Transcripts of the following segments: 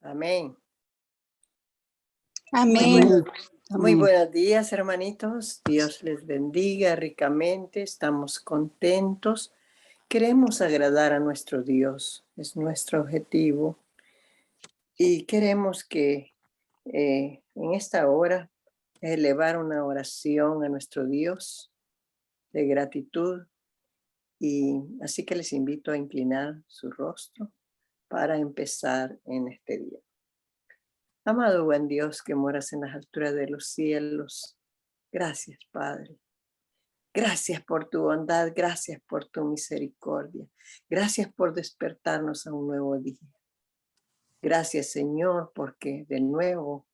Amén. Amén. Muy buenos días, hermanitos. Dios les bendiga ricamente. Estamos contentos. Queremos agradar a nuestro Dios. Es nuestro objetivo. Y queremos que en esta hora elevar una oración a nuestro Dios de gratitud. Y así que les invito a inclinar su rostro para empezar en este día. Amado buen Dios que moras en las alturas de los cielos, gracias, Padre. Gracias por tu bondad, gracias por tu misericordia. Gracias por despertarnos a un nuevo día. Gracias, Señor, porque de nuevo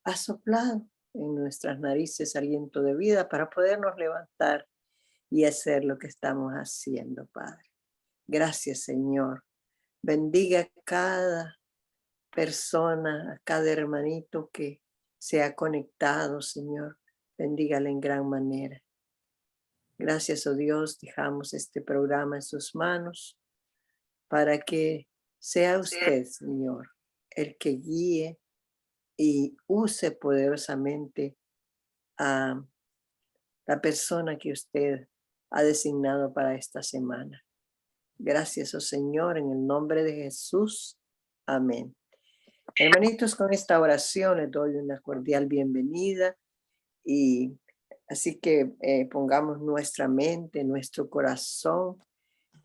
has soplado en nuestras narices aliento de vida para podernos levantar y hacer lo que estamos haciendo, Padre. Gracias, Señor. Bendiga a cada persona, a cada hermanito que se ha conectado, Señor. Bendígale en gran manera. Gracias, oh Dios, dejamos este programa en sus manos para que sea usted, Señor, el que guíe y use poderosamente a la persona que usted ha designado para esta semana. Gracias, oh Señor, en el nombre de Jesús. Amén. Hermanitos, con esta oración les doy una cordial bienvenida y así que pongamos nuestra mente, nuestro corazón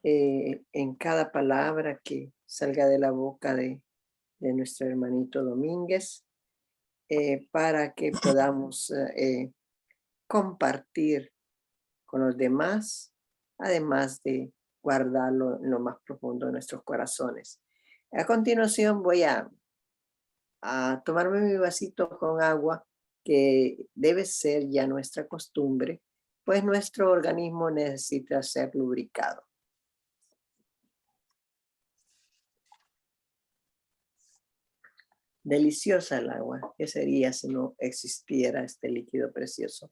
en cada palabra que salga de la boca de nuestro hermanito Domínguez para que podamos compartir con los demás, además de guardarlo en lo más profundo de nuestros corazones. A continuación voy a tomarme mi vasito con agua, que debe ser ya nuestra costumbre, pues nuestro organismo necesita ser lubricado. Deliciosa el agua. ¿Qué sería si no existiera este líquido precioso?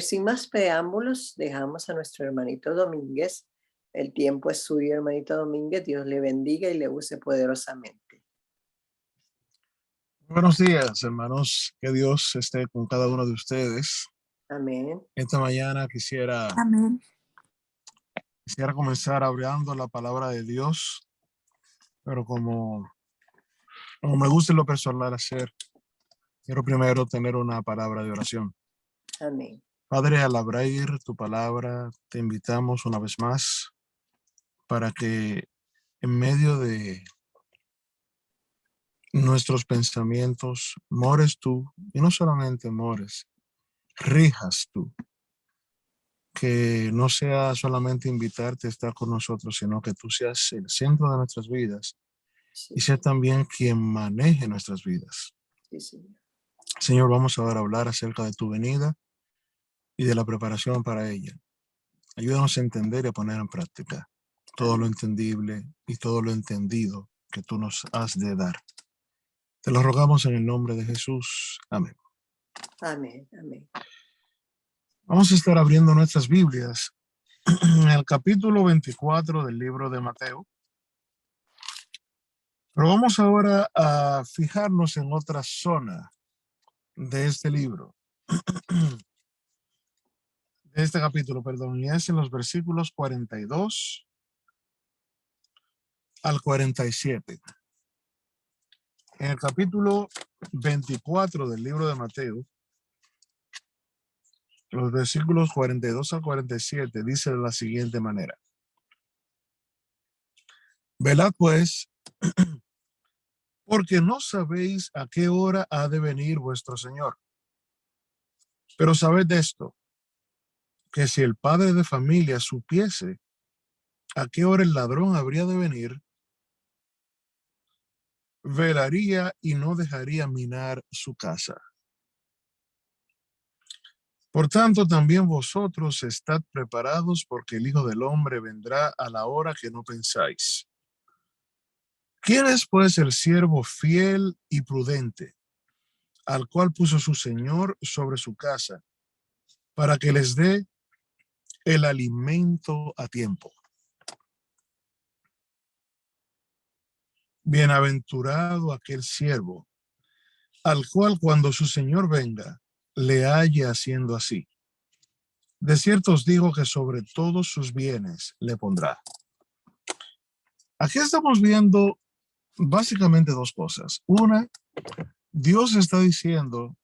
Sin más preámbulos, dejamos a nuestro hermanito Domínguez. El tiempo es suyo, hermanito Domínguez. Dios le bendiga y le use poderosamente. Buenos días, hermanos. Que Dios esté con cada uno de ustedes. Amén. Esta mañana quisiera comenzar hablando la palabra de Dios, pero como me gusta en lo personal hacer, quiero primero tener una palabra de oración. Amén. Padre, al abrir tu palabra, te invitamos una vez más para que en medio de nuestros pensamientos mores tú, y no solamente mores, rijas tú. Que no sea solamente invitarte a estar con nosotros, sino que tú seas el centro de nuestras vidas y sea también quien maneje nuestras vidas. Sí, Señor. Señor, vamos ahora a hablar acerca de tu venida y de la preparación para ella. Ayúdanos a entender y a poner en práctica todo lo entendible y todo lo entendido que tú nos has de dar. Te lo rogamos en el nombre de Jesús. Amén. Amén, amén. Vamos a estar abriendo nuestras Biblias en el capítulo 24 del libro de Mateo. Pero vamos ahora a fijarnos en otra zona de este libro, de este capítulo, perdón, y es en los versículos 42 al 47. En el capítulo 24 del libro de Mateo, los versículos 42 al 47 dice de la siguiente manera: Velad pues, porque no sabéis a qué hora ha de venir vuestro Señor. Pero sabed esto, que si el padre de familia supiese a qué hora el ladrón habría de venir, velaría y no dejaría minar su casa. Por tanto, también vosotros estad preparados, porque el Hijo del Hombre vendrá a la hora que no pensáis. ¿Quién es pues el siervo fiel y prudente, al cual puso su Señor sobre su casa, para que les dé el alimento a tiempo? Bienaventurado aquel siervo, al cual cuando su señor venga, le halle haciendo así. De cierto os digo que sobre todos sus bienes le pondrá. Aquí estamos viendo básicamente dos cosas. Una, Dios está diciendo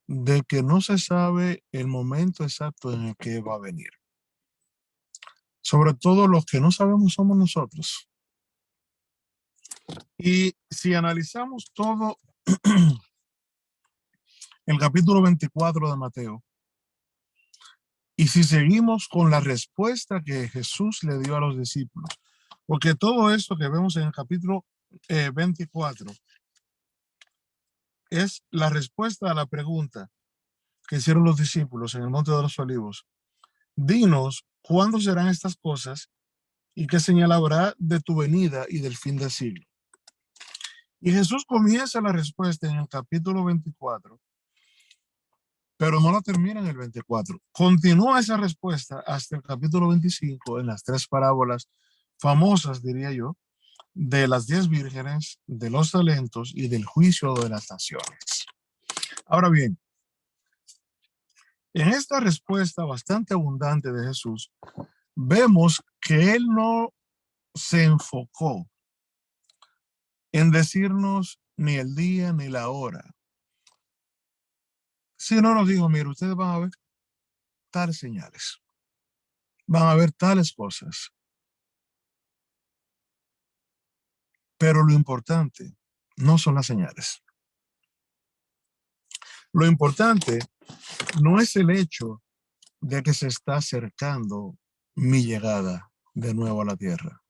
de que no se sabe el momento exacto en el que va a venir. Sobre todo los que no sabemos somos nosotros. Y si analizamos todo el capítulo 24 de Mateo, y si seguimos con la respuesta que Jesús le dio a los discípulos, porque todo esto que vemos en el capítulo 24 es la respuesta a la pregunta que hicieron los discípulos en el Monte de los Olivos. Dinos cuándo serán estas cosas y qué señal habrá de tu venida y del fin del siglo. Y Jesús comienza la respuesta en el capítulo 24, pero no la termina en el 24. Continúa esa respuesta hasta el capítulo 25 en las tres parábolas famosas, diría yo, de las 10 vírgenes, de los talentos y del juicio de las naciones. Ahora bien, en esta respuesta bastante abundante de Jesús, vemos que él no se enfocó en decirnos ni el día ni la hora, sino nos dijo, mire, ustedes van a ver tales señales, van a ver tales cosas, pero lo importante no son las señales. Lo importante no es el hecho de que se está acercando mi llegada de nuevo a la tierra.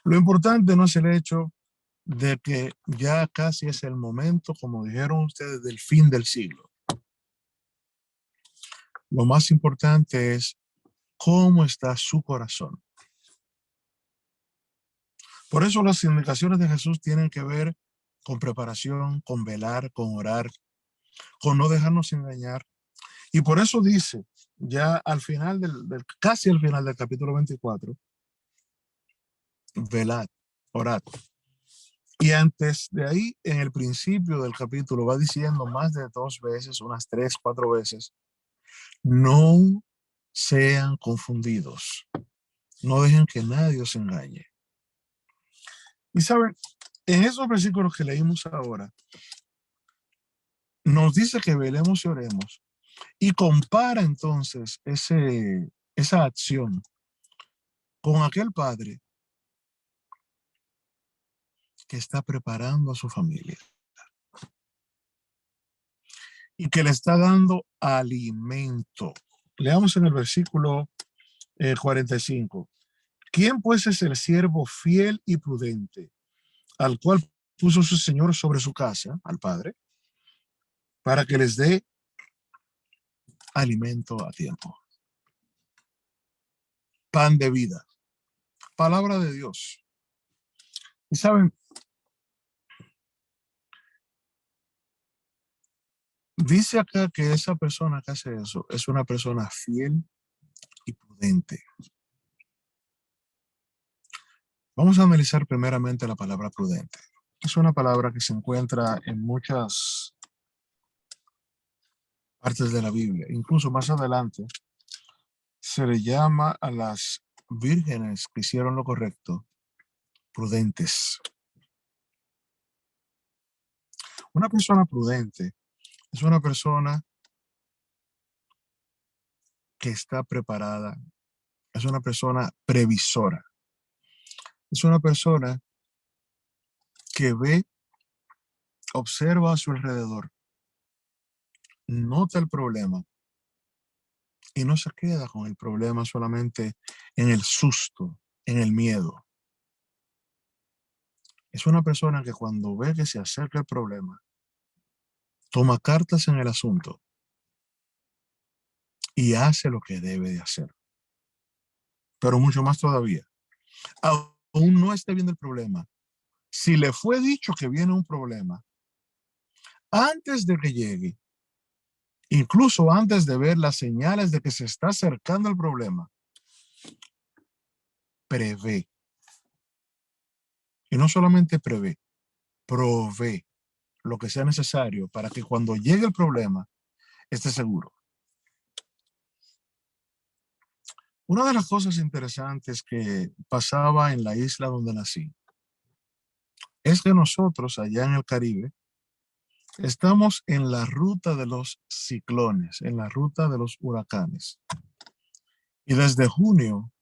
Lo importante no es el hecho de que ya casi es el momento, como dijeron ustedes, del fin del siglo. Lo más importante es cómo está su corazón. Por eso las indicaciones de Jesús tienen que ver con preparación, con velar, con orar, con no dejarnos engañar. Y por eso dice, ya al final casi al final del capítulo 24, velad, orad. Y antes de ahí, en el principio del capítulo, va diciendo más de 2 veces, unas 3, 4 veces, no sean confundidos, no dejen que nadie os engañe. Y saben, en esos versículos que leímos ahora, nos dice que velemos y oremos, y compara entonces esa acción con aquel padre que está preparando a su familia y que le está dando alimento. Leamos en el versículo 45. ¿Quién pues es el siervo fiel y prudente, al cual puso su señor sobre su casa, al padre, para que les dé alimento a tiempo? Pan de vida, palabra de Dios. Y saben, dice acá que esa persona que hace eso es una persona fiel y prudente. Vamos a analizar primeramente la palabra prudente. Es una palabra que se encuentra en muchas partes de la Biblia. Incluso más adelante se le llama a las vírgenes que hicieron lo correcto prudentes. Una persona prudente es una persona que está preparada, es una persona previsora, es una persona que ve, observa a su alrededor, nota el problema y no se queda con el problema solamente en el susto, en el miedo. Es una persona que cuando ve que se acerca el problema, toma cartas en el asunto y hace lo que debe de hacer. Pero mucho más todavía, aún no esté viendo el problema. Si le fue dicho que viene un problema, antes de que llegue, incluso antes de ver las señales de que se está acercando el problema, prevé Y no solamente prevé, provee lo que sea necesario para que cuando llegue el problema esté seguro. Una de las cosas interesantes que pasaba en la isla donde nací es que nosotros allá en el Caribe estamos en la ruta de los ciclones, en la ruta de los huracanes. Y desde junio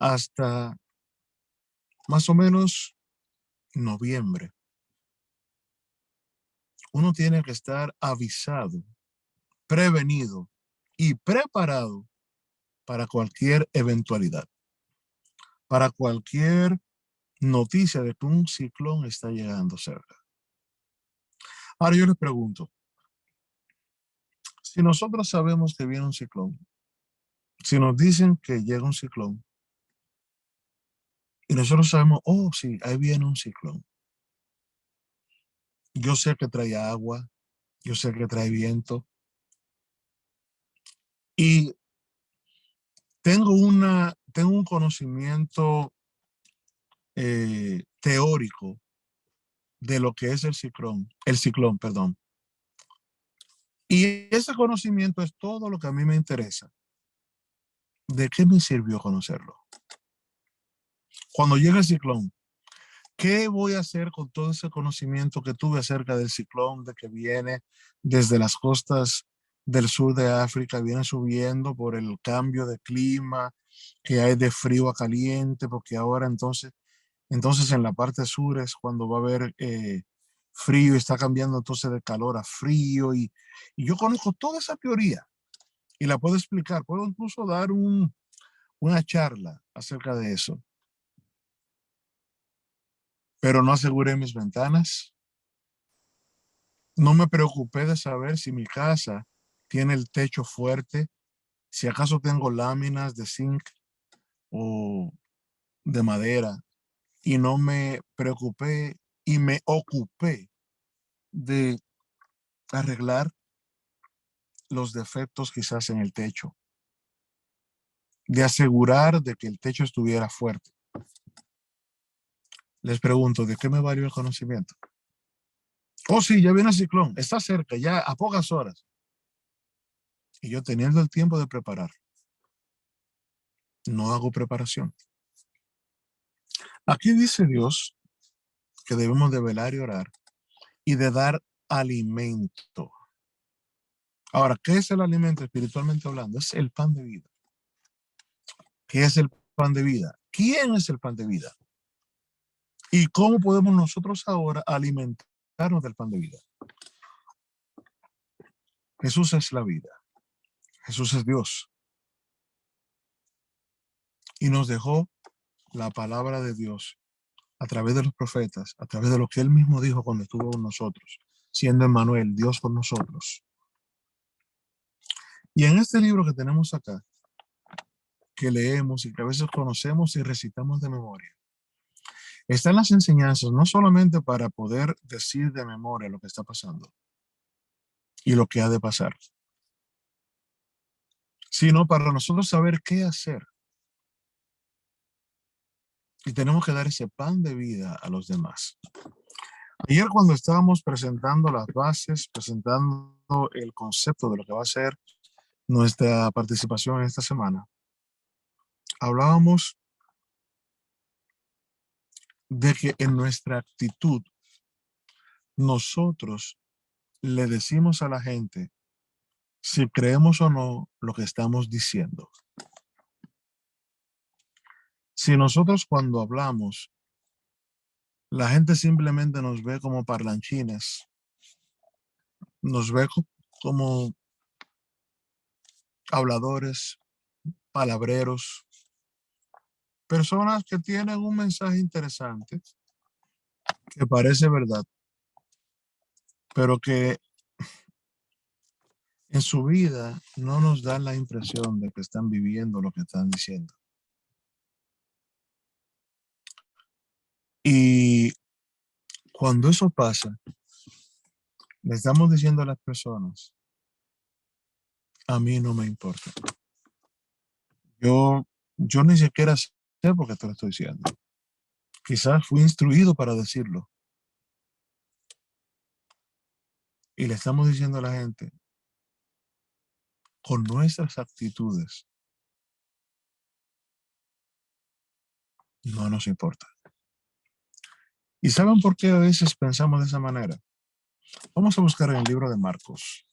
hasta más o menos noviembre, uno tiene que estar avisado, prevenido y preparado para cualquier eventualidad, para cualquier noticia de que un ciclón está llegando cerca. Ahora yo les pregunto, si nosotros sabemos que viene un ciclón, si nos dicen que llega un ciclón y nosotros sabemos, oh sí, ahí viene un ciclón. Yo sé que trae agua, yo sé que trae viento y tengo un conocimiento teórico de lo que es el ciclón, perdón. Y ese conocimiento es todo lo que a mí me interesa. ¿De qué me sirvió conocerlo? Cuando llegue el ciclón, ¿qué voy a hacer con todo ese conocimiento que tuve acerca del ciclón, de que viene desde las costas del sur de África, viene subiendo por el cambio de clima, que hay de frío a caliente, porque ahora entonces en la parte sur es cuando va a haber frío y está cambiando entonces de calor a frío y yo conozco toda esa teoría y la puedo explicar, puedo incluso dar una charla acerca de eso, pero no aseguré mis ventanas, no me preocupé de saber si mi casa tiene el techo fuerte, si acaso tengo láminas de zinc o de madera y no me preocupé y me ocupé de arreglar los defectos quizás en el techo, de asegurar de que el techo estuviera fuerte. Les pregunto, ¿de qué me valió el conocimiento? Oh, sí, ya viene el ciclón, está cerca, ya a pocas horas. Y yo teniendo el tiempo de preparar, no hago preparación. Aquí dice Dios que debemos de velar y orar y de dar alimento. Ahora, ¿qué es el alimento espiritualmente hablando? Es el pan de vida. ¿Qué es el pan de vida? ¿Quién es el pan de vida? ¿Y cómo podemos nosotros ahora alimentarnos del pan de vida? Jesús es la vida. Jesús es Dios. Y nos dejó la palabra de Dios a través de los profetas, a través de lo que Él mismo dijo cuando estuvo con nosotros, siendo Emmanuel, Dios con nosotros. Y en este libro que tenemos acá, que leemos y que a veces conocemos y recitamos de memoria, están las enseñanzas no solamente para poder decir de memoria lo que está pasando y lo que ha de pasar, sino para nosotros saber qué hacer. Y tenemos que dar ese pan de vida a los demás. Ayer cuando estábamos presentando las bases, presentando el concepto de lo que va a ser nuestra participación en esta semana, hablábamos de que en nuestra actitud nosotros le decimos a la gente si creemos o no lo que estamos diciendo. Si nosotros cuando hablamos, la gente simplemente nos ve como parlanchines, nos ve como habladores, palabreros, personas que tienen un mensaje interesante, que parece verdad, pero que en su vida no nos dan la impresión de que están viviendo lo que están diciendo. Y cuando eso pasa, le estamos diciendo a las personas, a mí no me importa. Yo ni siquiera sé por qué te lo estoy diciendo. Quizás fui instruido para decirlo. Y le estamos diciendo a la gente, con nuestras actitudes, no nos importa. ¿Y saben por qué a veces pensamos de esa manera? Vamos a buscar en el libro de Marcos.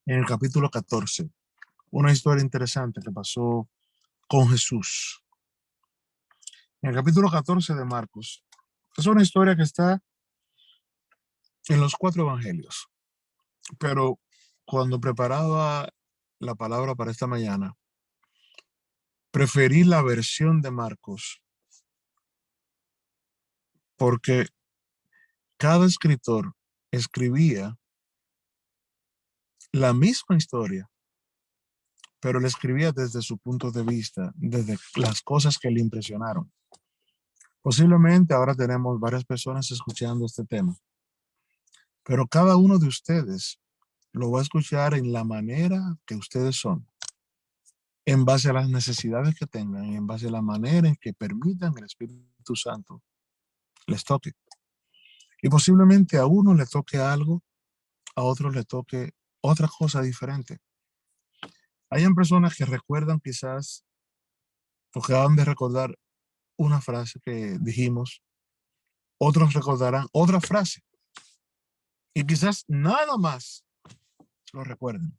En el capítulo 14, una historia interesante que pasó con Jesús. En el capítulo 14 de Marcos, es una historia que está en los 4 evangelios, pero cuando preparaba la palabra para esta mañana, preferí la versión de Marcos porque cada escritor escribía la misma historia, pero la escribía desde su punto de vista, desde las cosas que le impresionaron. Posiblemente ahora tenemos varias personas escuchando este tema, pero cada uno de ustedes lo va a escuchar en la manera que ustedes son, en base a las necesidades que tengan y en base a la manera en que permitan el Espíritu Santo les toque. Y posiblemente a uno le toque algo, a otro le toque otra cosa diferente. Hayan personas que recuerdan quizás o que acaban de recordar una frase que dijimos, otros recordarán otra frase y quizás nada más lo recuerden.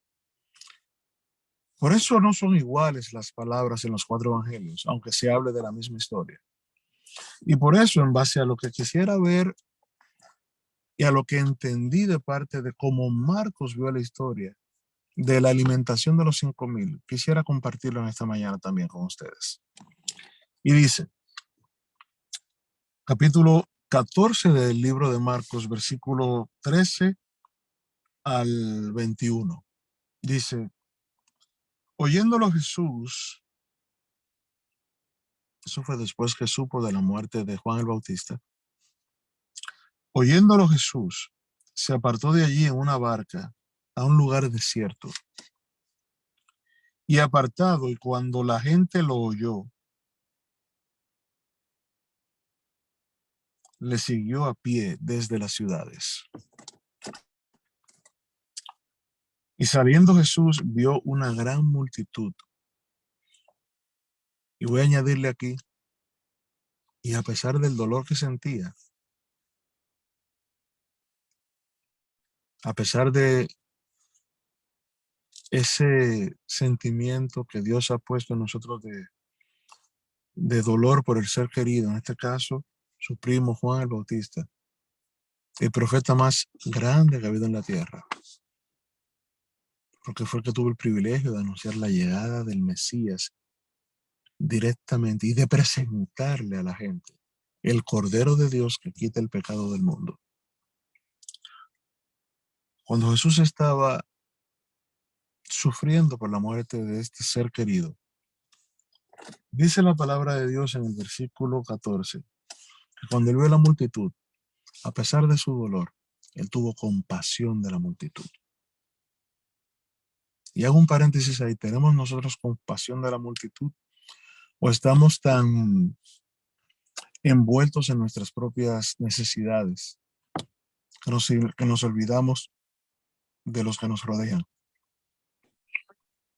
Por eso no son iguales las palabras en los 4 evangelios, aunque se hable de la misma historia. Y por eso, en base a lo que quisiera ver y a lo que entendí de parte de cómo Marcos vio la historia de la alimentación de los 5,000, quisiera compartirlo en esta mañana también con ustedes. Y dice, capítulo 14 del libro de Marcos, versículo 13 al 21. Dice, oyéndolo Jesús, eso fue después que supo de la muerte de Juan el Bautista, oyéndolo Jesús, se apartó de allí en una barca a un lugar desierto. Y apartado, y cuando la gente lo oyó, le siguió a pie desde las ciudades. Y saliendo Jesús vio una gran multitud. Y voy a añadirle aquí, y a pesar del dolor que sentía, a pesar de ese sentimiento que Dios ha puesto en nosotros de dolor por el ser querido, en este caso, su primo Juan el Bautista, el profeta más grande que ha habido en la tierra, porque fue el que tuvo el privilegio de anunciar la llegada del Mesías directamente y de presentarle a la gente el Cordero de Dios que quita el pecado del mundo. Cuando Jesús estaba sufriendo por la muerte de este ser querido, dice la palabra de Dios en el versículo 14, que cuando él vio la multitud, a pesar de su dolor, él tuvo compasión de la multitud. Y hago un paréntesis ahí, ¿tenemos nosotros compasión de la multitud o estamos tan envueltos en nuestras propias necesidades que nos olvidamos de los que nos rodean?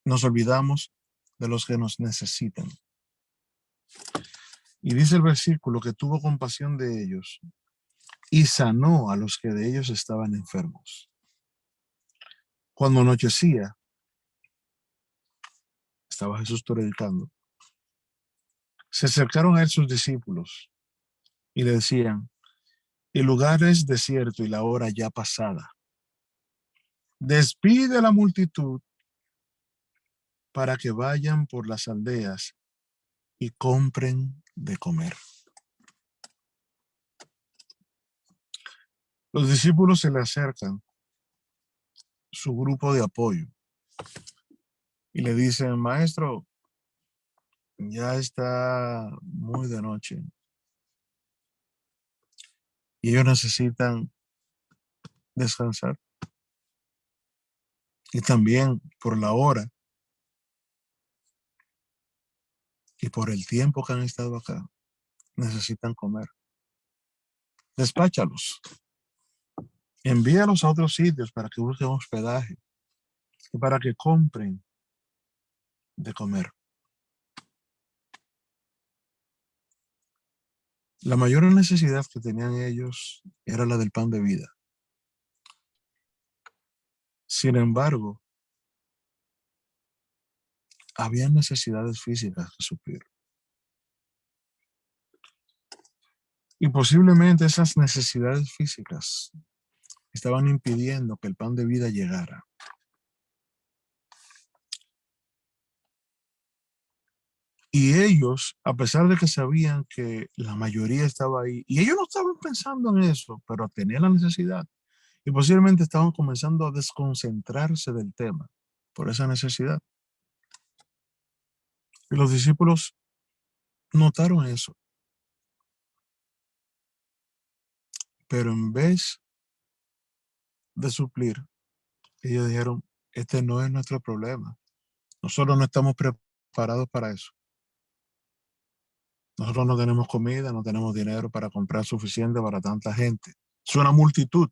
Nos olvidamos de los que nos necesitan. Y dice el versículo que tuvo compasión de ellos y sanó a los que de ellos estaban enfermos. Cuando anochecía, estaba Jesús predicando, se acercaron a él sus discípulos y le decían, el lugar es desierto y la hora ya pasada. Despide a la multitud para que vayan por las aldeas y compren de comer. Los discípulos se le acercan, su grupo de apoyo, y le dicen, maestro, ya está muy de noche y ellos necesitan descansar. Y también por la hora, y por el tiempo que han estado acá, necesitan comer. Despáchalos, envíalos a otros sitios para que busquen hospedaje y para que compren de comer. La mayor necesidad que tenían ellos era la del pan de vida. Sin embargo, había necesidades físicas que suplir. Y posiblemente esas necesidades físicas estaban impidiendo que el pan de vida llegara. Y ellos, a pesar de que sabían que la mayoría estaba ahí, y ellos no estaban pensando en eso, pero tenían la necesidad. Y posiblemente estaban comenzando a desconcentrarse del tema por esa necesidad. Y los discípulos notaron eso. Pero en vez de suplir, ellos dijeron, este no es nuestro problema. Nosotros no estamos preparados para eso. Nosotros no tenemos comida, no tenemos dinero para comprar suficiente para tanta gente. Es una multitud.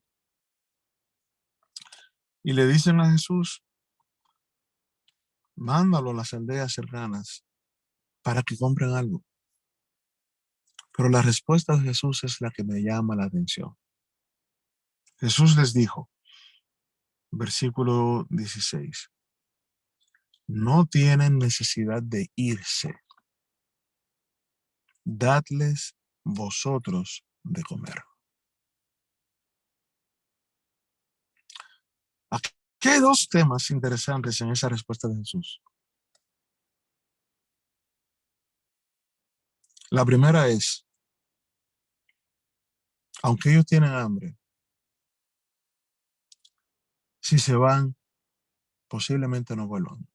Y le dicen a Jesús, mándalo a las aldeas cercanas para que compren algo. Pero la respuesta de Jesús es la que me llama la atención. Jesús les dijo, versículo 16, no tienen necesidad de irse, dadles vosotros de comer. Aquí hay dos temas interesantes en esa respuesta de Jesús. La primera es, aunque ellos tienen hambre, si se van, posiblemente no vuelvan.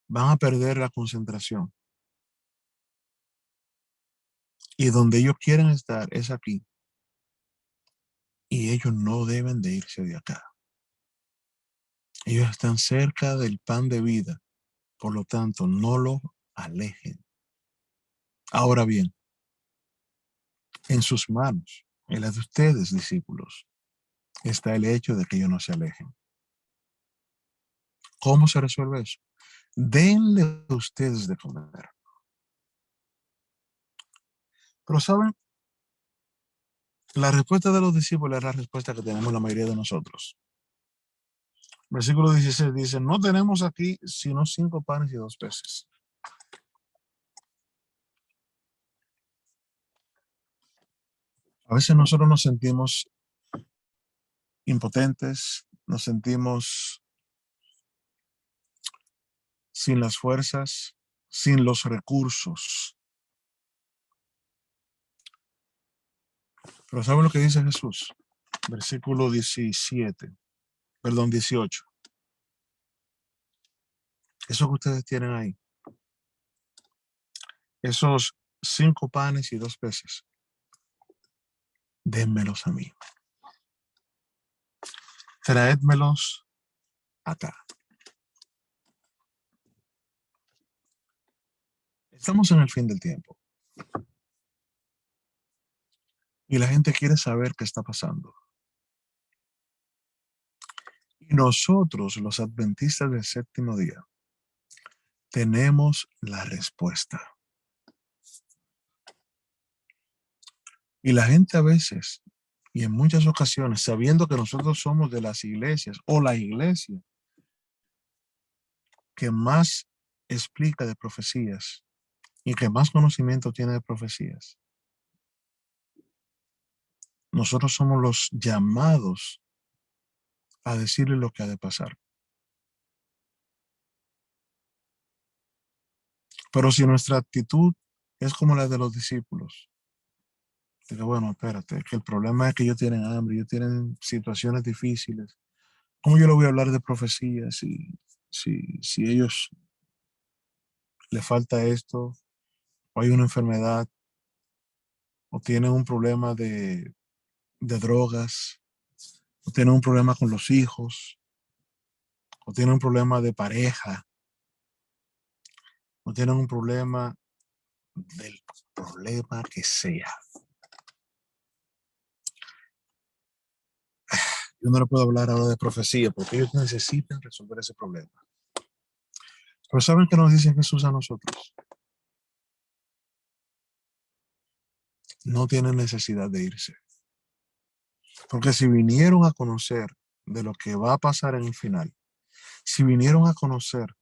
Van a perder la concentración. Y donde ellos quieren estar es aquí. Y ellos no deben de irse de acá. Ellos están cerca del pan de vida. Por lo tanto, no lo alejen. Ahora bien, en sus manos, en las de ustedes, discípulos, está el hecho de que ellos no se alejen. ¿Cómo se resuelve eso? Denle a ustedes de comer. Pero ¿saben? La respuesta de los discípulos es la respuesta que tenemos la mayoría de nosotros. Versículo 16 dice, no tenemos aquí sino 5 panes y 2 peces. A veces nosotros nos sentimos impotentes, nos sentimos sin las fuerzas, sin los recursos. Pero ¿saben lo que dice Jesús? Versículo 18. Eso que ustedes tienen ahí, esos 5 panes y 2 peces, dénmelos a mí. Traédmelos acá. Estamos en el fin del tiempo. Y la gente quiere saber qué está pasando. Y nosotros, los adventistas del séptimo día, tenemos la respuesta. Y la gente a veces, y en muchas ocasiones, sabiendo que nosotros somos de las iglesias o la iglesia que más explica de profecías y que más conocimiento tiene de profecías, nosotros somos los llamados a decirle lo que ha de pasar. Pero si nuestra actitud es como la de los discípulos, de que bueno, espérate, que el problema es que ellos tienen hambre, ellos tienen situaciones difíciles, ¿cómo yo le voy a hablar de profecías si ellos les falta esto, o hay una enfermedad, o tienen un problema de drogas, o tienen un problema con los hijos, o tienen un problema de pareja, o tienen un problema del problema que sea. Yo no le puedo hablar ahora de profecía porque ellos necesitan resolver ese problema. Pero ¿saben qué nos dice Jesús a nosotros? No tienen necesidad de irse. Porque si vinieron a conocer de lo que va a pasar en el final, si vinieron a conocer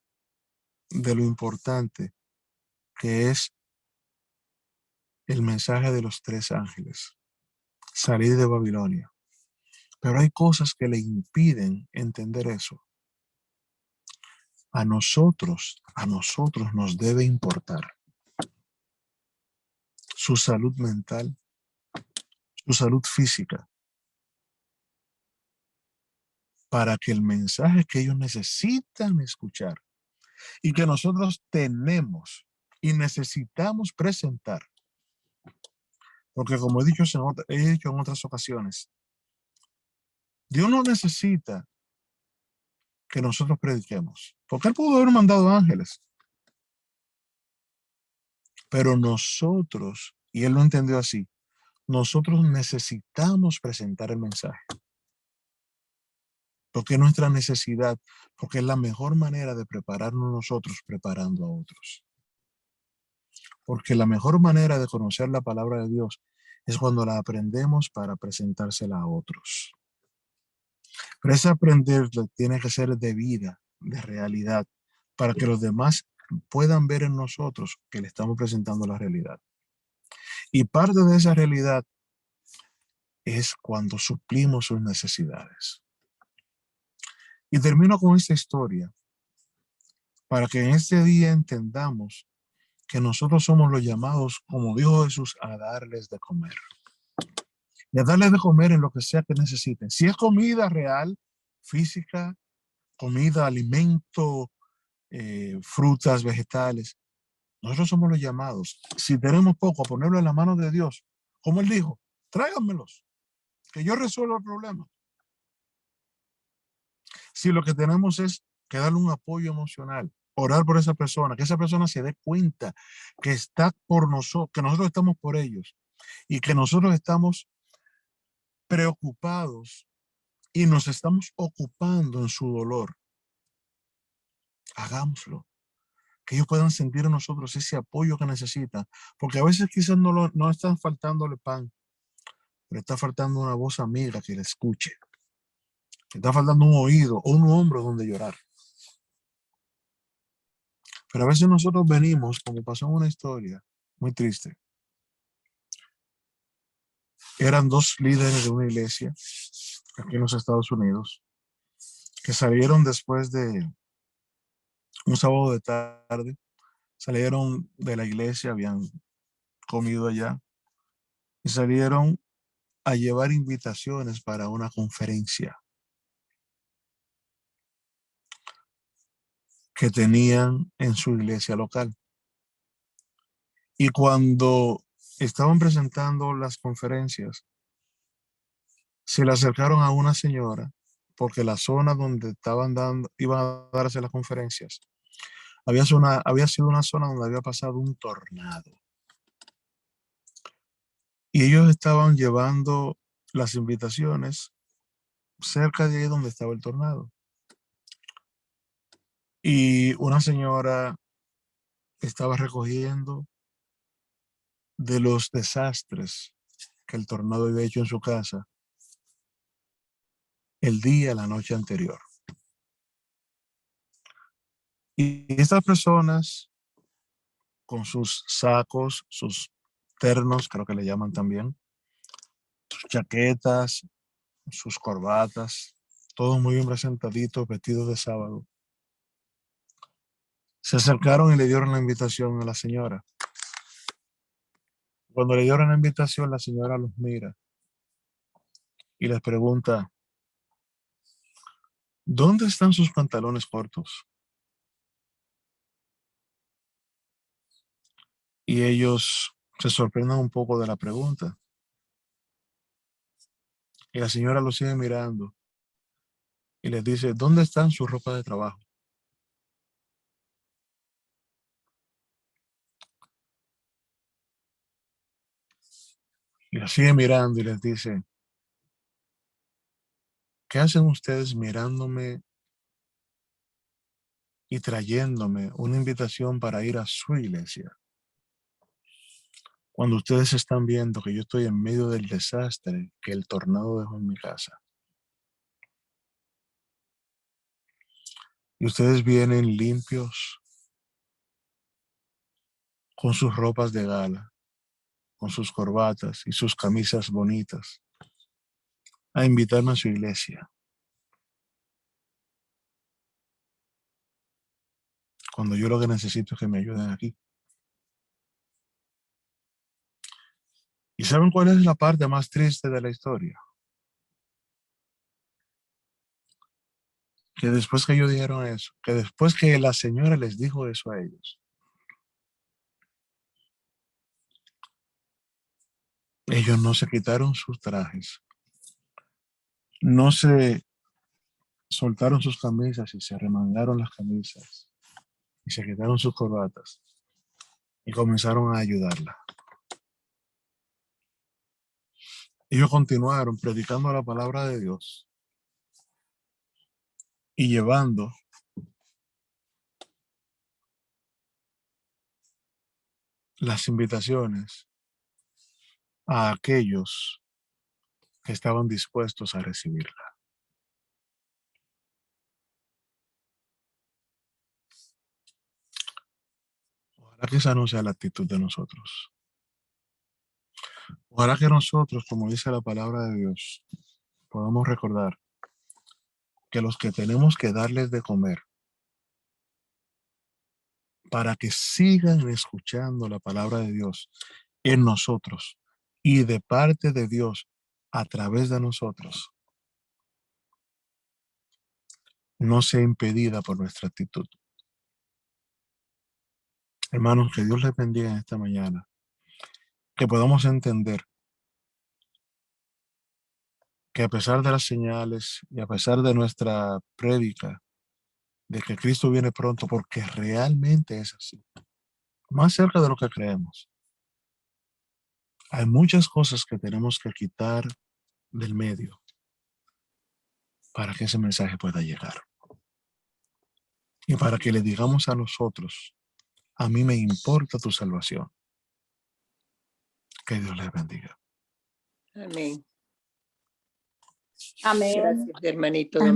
de lo importante que es el mensaje de los 3 ángeles, salir de Babilonia, pero hay cosas que le impiden entender eso. A nosotros nos debe importar su salud mental, su salud física, para que el mensaje que ellos necesitan escuchar y que nosotros tenemos y necesitamos presentar. Porque como he dicho en otras ocasiones, Dios no necesita que nosotros prediquemos, porque Él pudo haber mandado ángeles, pero nosotros, y Él lo entendió así, nosotros necesitamos presentar el mensaje, porque es nuestra necesidad, porque es la mejor manera de prepararnos nosotros preparando a otros. Porque la mejor manera de conocer la palabra de Dios es cuando la aprendemos para presentársela a otros. Pero ese aprender tiene que ser de vida, de realidad, para que los demás puedan ver en nosotros que le estamos presentando la realidad. Y parte de esa realidad es cuando suplimos sus necesidades. Y termino con esta historia para que en este día entendamos que nosotros somos los llamados, como dijo Jesús, a darles de comer. Y a darles de comer en lo que sea que necesiten. Si es comida real, física, comida, alimento, frutas, vegetales, nosotros somos los llamados. Si tenemos poco, a ponerlo en la mano de Dios. Como Él dijo, tráiganmelos, que yo resuelvo el problema. Si lo que tenemos es que darle un apoyo emocional, orar por esa persona, que esa persona se dé cuenta que está por nosotros, que nosotros estamos por ellos y que nosotros estamos preocupados y nos estamos ocupando en su dolor, hagámoslo. Que ellos puedan sentir en nosotros ese apoyo que necesitan, porque a veces quizás no están faltándole pan, pero está faltando una voz amiga que le escuche, está faltando un oído o un hombro donde llorar. Pero a veces nosotros venimos, como pasó en una historia muy triste, eran 2 líderes de una iglesia aquí en los Estados Unidos que salieron después de un sábado de tarde, salieron de la iglesia, habían comido allá y salieron a llevar invitaciones para una conferencia que tenían en su iglesia local. Y cuando estaban presentando las conferencias, se le acercaron a una señora, porque la zona donde iban a darse las conferencias, había sido una zona donde había pasado un tornado. Y ellos estaban llevando las invitaciones cerca de ahí donde estaba el tornado. Y una señora estaba recogiendo de los desastres que el tornado había hecho en su casa la noche anterior. Y estas personas con sus sacos, sus ternos, creo que le llaman también, sus chaquetas, sus corbatas, todos muy bien presentaditos, vestidos de sábado. Se acercaron y le dieron la invitación a la señora. Cuando le dieron la invitación, la señora los mira y les pregunta, ¿dónde están sus pantalones cortos? Y ellos se sorprenden un poco de la pregunta. Y la señora los sigue mirando y les dice, ¿dónde están sus ropas de trabajo? Y las sigue mirando y les dice, ¿qué hacen ustedes mirándome y trayéndome una invitación para ir a su iglesia? Cuando ustedes están viendo que yo estoy en medio del desastre que el tornado dejó en mi casa. Y ustedes vienen limpios, con sus ropas de gala, con sus corbatas y sus camisas bonitas, a invitarme a su iglesia. Cuando yo lo que necesito es que me ayuden aquí. ¿Y saben cuál es la parte más triste de la historia? Que después que ellos dijeron eso, que después que la señora les dijo eso a ellos no se quitaron sus trajes, no se soltaron sus camisas y se remangaron las camisas y se quitaron sus corbatas y comenzaron a ayudarla. Ellos continuaron predicando la palabra de Dios y llevando las invitaciones a aquellos que estaban dispuestos a recibirla. Ojalá que esa no sea la actitud de nosotros. Ojalá que nosotros, como dice la palabra de Dios, podamos recordar que los que tenemos que darles de comer para que sigan escuchando la palabra de Dios en nosotros y de parte de Dios a través de nosotros, no sea impedida por nuestra actitud. Hermanos, que Dios les bendiga en esta mañana, que podamos entender que a pesar de las señales y a pesar de nuestra prédica de que Cristo viene pronto, porque realmente es así, más cerca de lo que creemos, hay muchas cosas que tenemos que quitar del medio para que ese mensaje pueda llegar. Y para que le digamos a nosotros, a mí me importa tu salvación. Que Dios les bendiga. Amén. Amén. Gracias, hermanito.